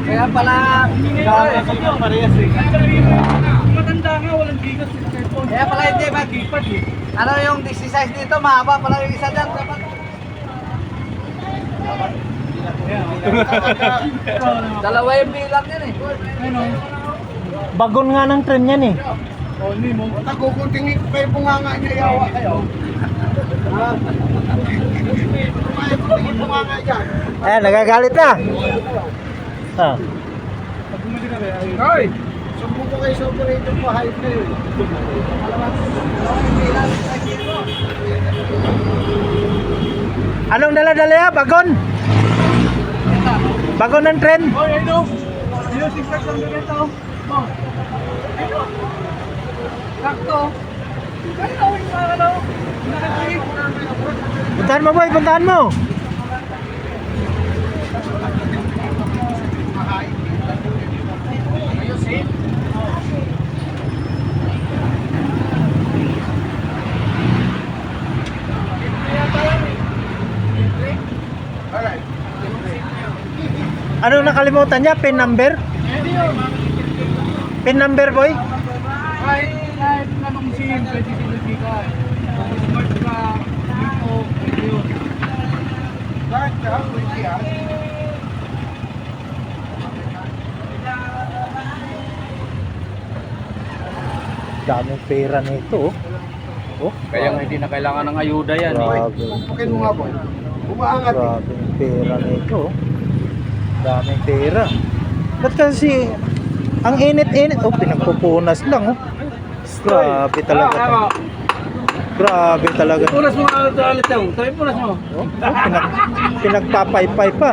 Kaya pala, parehas eh. Matanda nga, walang gigas. kaya pala hindi mag-ipad eh. Ano yung 16 dito, mahaba pala yung isa dyan. Dapat. Dalawa yung bilang yan eh. Ano? Bagon nga ng tren yan eh. Oh, hindi mo. Nakukuntingin kayo bunganga niya, yawa kayo. Bunganga dyan. Eh, nagagalit na. Ah. Pag bumili ka ba? Hoy! Sumbong ko kayo sa operator ko, hype kayo. Anong dala-dala ya? Bagon? Bagon ng tren? Hoy, ano? Dino, six-pack lang ganyan tao. Oh. Ano? Sakto. Ano? Ano? Nakakalik. Puntahan mo boy, puntahan mo. Anong nakalimutan niya? Pin number? Pin number boy? Kahit anong SIM, pwede sinipikan. Kung smart ka, dito, pwede yun. Daming pera nito. Oh, Kaya nga hindi na kailangan ng ayuda yan. grabe. Okay mo nga po. Umaangat eh. Grabe yung pera nito. Daming pera. Ba't kasi ang init-init? Oh, pinagpupunas lang oh. Grabe talaga. Grabe talaga. Punas mo nga ito alit yan. Tayo punas mo. Oh, pinagpapaypay pa.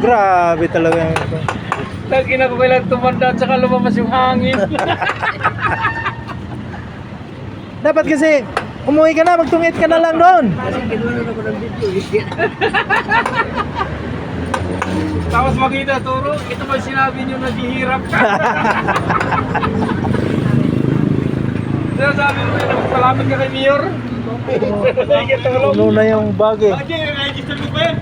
Grabe talaga ito. Tagina ko kailangan tumanda at saka lumabas yung hangin. Dapat kasi umuwi ka na, magtungit ka na lang doon. Tapos makita, Turo, ito ba sinabi nyo naghihirap ka? Pero sabi mo yun, palapit ka kay Mayor. Puno na yung bagay. Register mo ba yan?